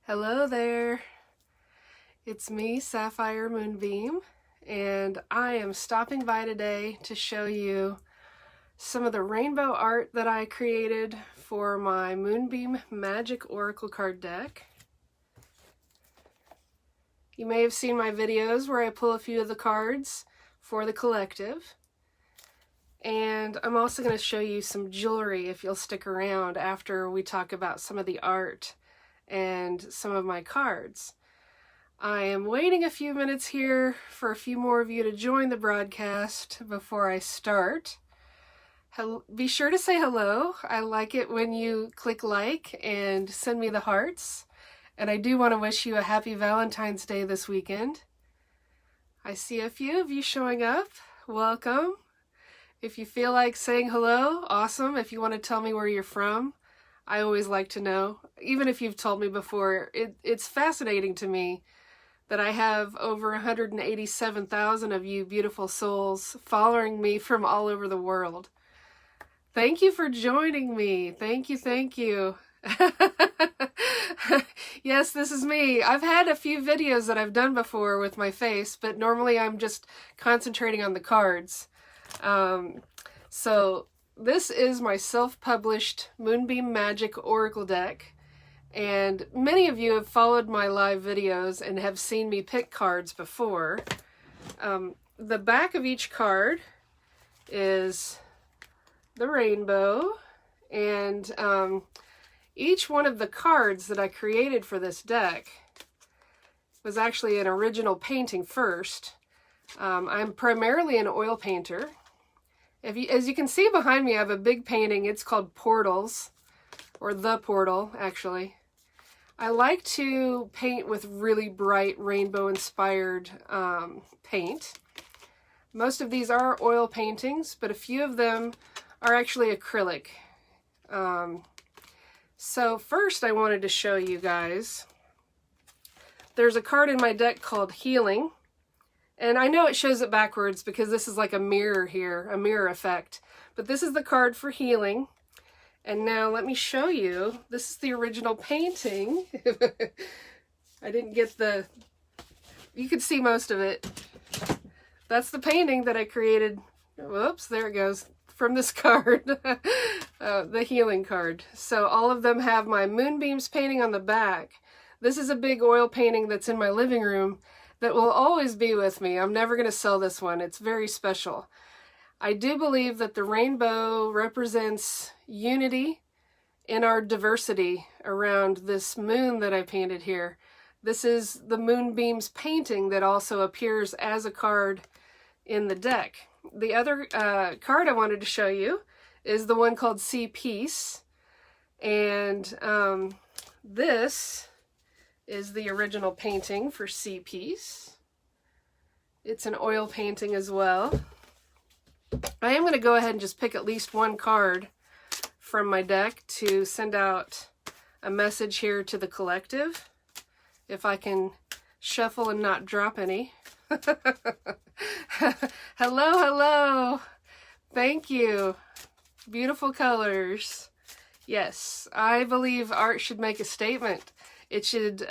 Hello there, it's me, Sapphire Moonbeam, and I am stopping by today to show you some of the rainbow art that I created for my Moonbeam Magic Oracle card deck. You may have seen my videos where I pull a few of the cards for the collective, and I'm also going to show you some jewelry if you'll stick around after we talk about some of the art and some of my cards. I am waiting a few minutes here for a few more of you to join the broadcast before I start. Be sure to say hello. I like it when you click like and send me the hearts. And I do want to wish you a happy Valentine's Day this weekend. I see a few of you showing up. Welcome. If you feel like saying hello, awesome. If you want to tell me where you're from, I always like to know. Even if you've told me before, it's fascinating to me that I have over 187,000 of you beautiful souls following me from all over the world. Thank you for joining me. Thank you, thank you. Yes, this is me. I've had a few videos that I've done before with my face, but normally I'm just concentrating on the cards. So this is my self-published Moonbeam Magic Oracle deck, and many of you have followed my live videos and have seen me pick cards before. The back of each card is the rainbow, and each one of the cards that I created for this deck was actually an original painting first. I'm primarily an oil painter. As you can see behind me, I have a big painting. It's called Portals, or The Portal, actually. I like to paint with really bright rainbow-inspired paint. Most of these are oil paintings, but a few of them are actually acrylic. So first I wanted to show you guys, there's a card in my deck called Healing. And I know it shows it backwards because this is like a mirror here, a mirror effect. But this is the card for Healing. And now let me show you. This is the original painting. I didn't get the... You could see most of it. That's the painting that I created. Whoops, there it goes. From this card. The Healing card. So all of them have my Moonbeams painting on the back. This is a big oil painting that's in my living room that will always be with me. I'm never going to sell this one. It's very special. I do believe that the rainbow represents unity in our diversity around this moon that I painted here. This is the Moonbeams painting that also appears as a card in the deck. The other card I wanted to show you is the one called Sea Peace. And this is the original painting for Sea Peace. It's an oil painting as well. I am going to go ahead and just pick at least one card from my deck to send out a message here to the collective, if I can shuffle and not drop any. Hello, hello. Thank you. Beautiful colors. Yes, I believe art should make a statement. It should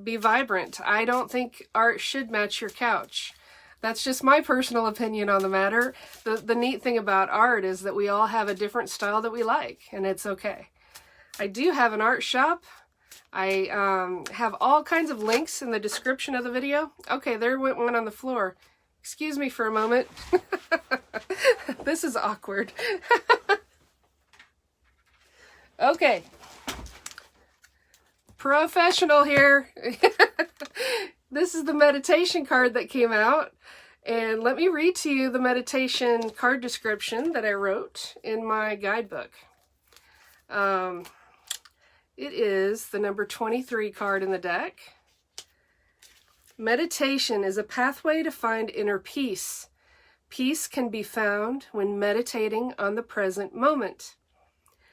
be vibrant. I don't think art should match your couch. That's just my personal opinion on the matter. The neat thing about art is that we all have a different style that we like, and it's okay. I do have an art shop. I have all kinds of links in the description of the video. Okay, there went one on the floor. Excuse me for a moment. This is awkward. Okay. Professional here. This is the meditation card that came out, and let me read to you the meditation card description that I wrote in my guidebook. It is the number 23 card in the deck. Meditation is a pathway to find inner peace. Peace can be found when meditating on the present moment.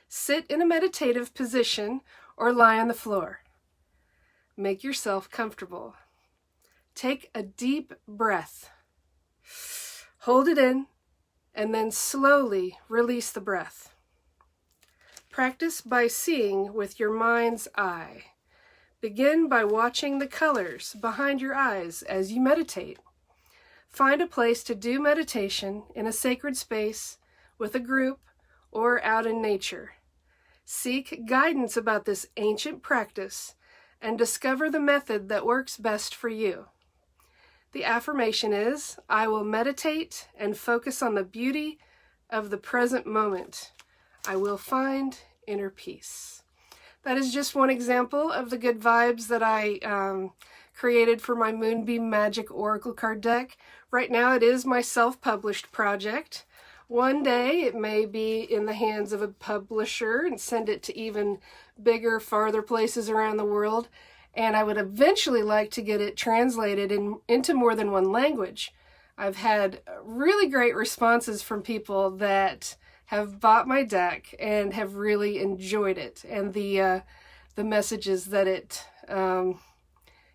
Sit in a meditative position or lie on the floor. Make yourself comfortable. Take a deep breath. Hold it in, and then slowly release the breath. Practice by seeing with your mind's eye. Begin by watching the colors behind your eyes as you meditate. Find a place to do meditation in a sacred space, with a group, or out in nature. Seek guidance about this ancient practice and discover the method that works best for you. The affirmation is, I will meditate and focus on the beauty of the present moment. I will find inner peace. That is just one example of the good vibes that I created for my Moonbeam Magick Oracle card deck. Right now it is my self-published project. One day it may be in the hands of a publisher and send it to even bigger, farther places around the world. And I would eventually like to get it translated into more than one language. I've had really great responses from people that have bought my deck and have really enjoyed it, and the messages that it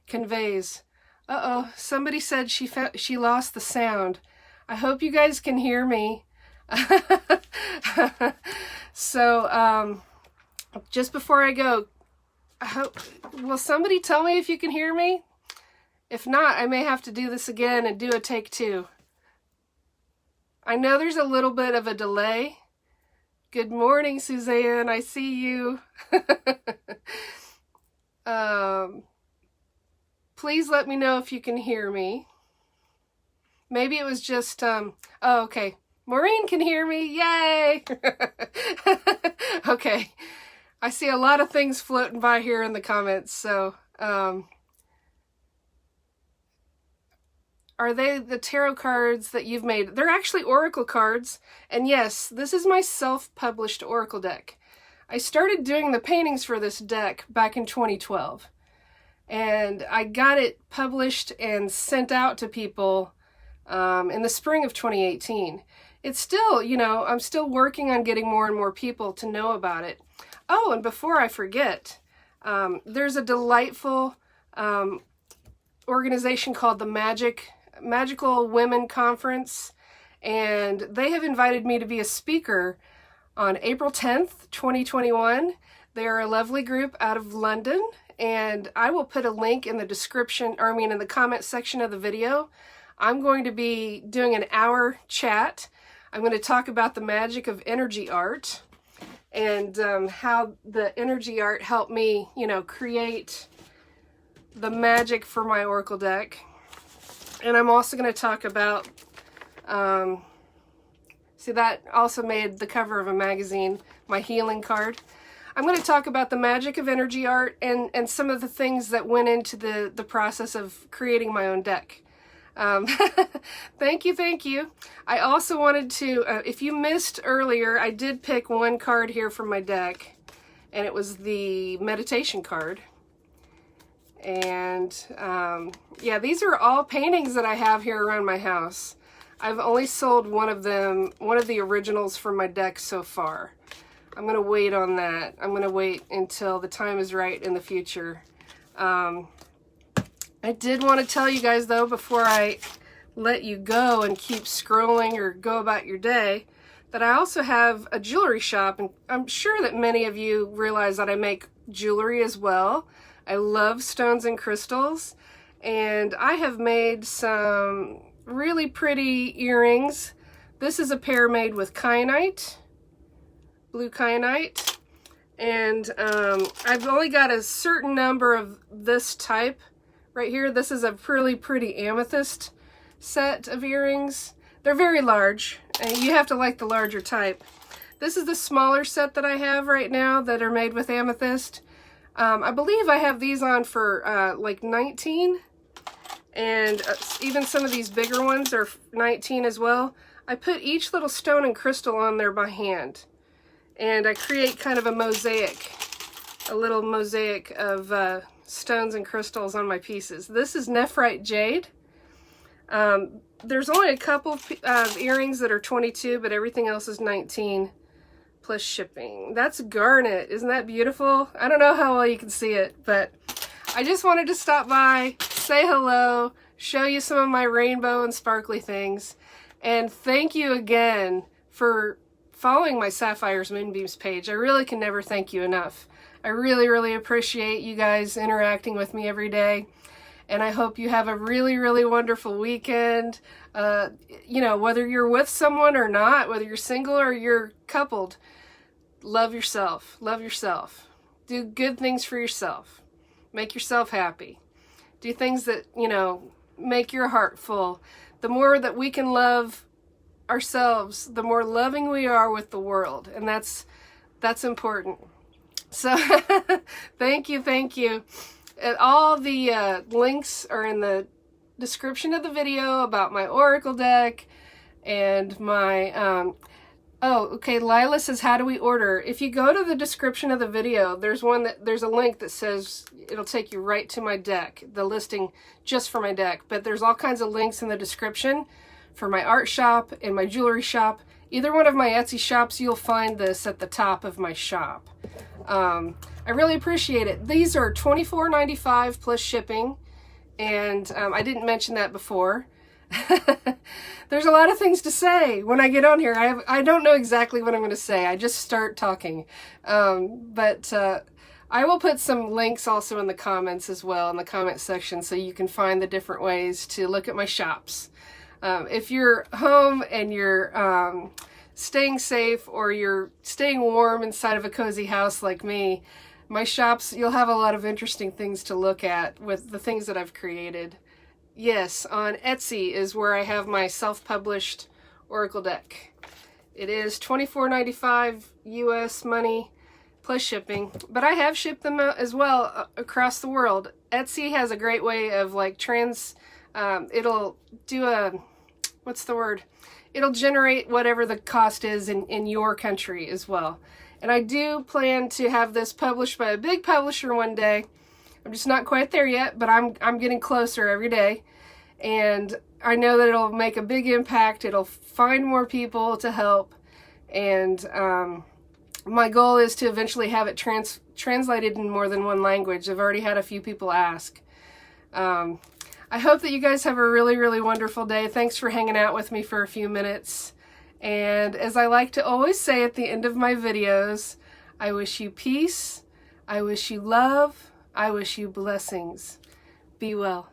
conveys. Uh-oh, somebody said she lost the sound. I hope you guys can hear me. So, just before I go, will somebody tell me if you can hear me? If not, I may have to do this again and do a take 2. I know there's a little bit of a delay. Good morning, Suzanne. I see you. Please let me know if you can hear me. Maybe it was just, oh, okay. Maureen can hear me. Yay! Okay. I see a lot of things floating by here in the comments, so, are they the tarot cards that you've made? They're actually oracle cards, and yes, this is my self-published oracle deck. I started doing the paintings for this deck back in 2012, and I got it published and sent out to people in the spring of 2018. It's still, you know, I'm still working on getting more and more people to know about it. Oh, and before I forget, there's a delightful organization called the Magical Women Conference, and they have invited me to be a speaker on April 10th, 2021. They are a lovely group out of London, and I will put a link in the description, or I mean in the comment section of the video. I'm going to be doing an hour chat. I'm going to talk about the magic of energy art and how the energy art helped me, you know, create the magic for my oracle deck. And I'm also going to talk about, see, that also made the cover of a magazine, my healing card. I'm going to talk about the magic of energy art and some of the things that went into the process of creating my own deck. Thank you. I also wanted to, if you missed earlier, I did pick one card here from my deck, and it was the meditation card. And yeah, these are all paintings that I have here around my house. I've only sold one of them, one of the originals from my deck so far. I'm going to wait on that. I'm going to wait until the time is right in the future. I did want to tell you guys, though, before I let you go and keep scrolling or go about your day, that I also have a jewelry shop, and I'm sure that many of you realize that I make jewelry as well. I love stones and crystals, and I have made some really pretty earrings. This is a pair made with kyanite, blue kyanite, and I've only got a certain number of this type right here. This is a really pretty amethyst set of earrings. They're very large, and you have to like the larger type. This is the smaller set that I have right now that are made with amethyst. I believe I have these on for like $19, and even some of these bigger ones are $19 as well. I put each little stone and crystal on there by hand, and I create kind of a mosaic, a little mosaic of stones and crystals on my pieces. This is nephrite jade. There's only a couple of earrings that are 22, but everything else is 19 plus shipping. That's garnet. Isn't that beautiful? I don't know how well you can see it, but I just wanted to stop by, say hello, show you some of my rainbow and sparkly things, and thank you again for following my Sapphire Moonbeams page. I really can never thank you enough. I really, really appreciate you guys interacting with me every day. And I hope you have a really, really wonderful weekend. You know, whether you're with someone or not, whether you're single or you're coupled, love yourself. Love yourself. Do good things for yourself. Make yourself happy. Do things that, you know, make your heart full. The more that we can love ourselves, the more loving we are with the world. And that's important. So thank you. And all the links are in the description of the video about my oracle deck and my oh, okay, Lila says, how do we order? If you go to the description of the video, there's a link that says it'll take you right to my deck, the listing just for my deck. But there's all kinds of links in the description for my art shop and my jewelry shop. Either one of my Etsy shops, you'll find this at the top of my shop. I really appreciate it. These are $24.95 plus shipping, and I didn't mention that before. There's a lot of things to say when I get on here. I don't know exactly what I'm going to say. I just start talking. But I will put some links also in the comments as well, in the comment section, so you can find the different ways to look at my shops. If you're home and you're staying safe or you're staying warm inside of a cozy house like me, my shops, you'll have a lot of interesting things to look at with the things that I've created. Yes, on Etsy is where I have my self-published oracle deck. It is $24.95 US money plus shipping, but I have shipped them out as well across the world. Etsy has a great way of like it'll do a, what's the word? It'll generate whatever the cost is in your country as well. And I do plan to have this published by a big publisher one day. I'm just not quite there yet, but I'm getting closer every day. And I know that it'll make a big impact. It'll find more people to help. And my goal is to eventually have it translated in more than one language. I've already had a few people ask. I hope that you guys have a really, really wonderful day. Thanks for hanging out with me for a few minutes. And as I like to always say at the end of my videos, I wish you peace, I wish you love, I wish you blessings. Be well.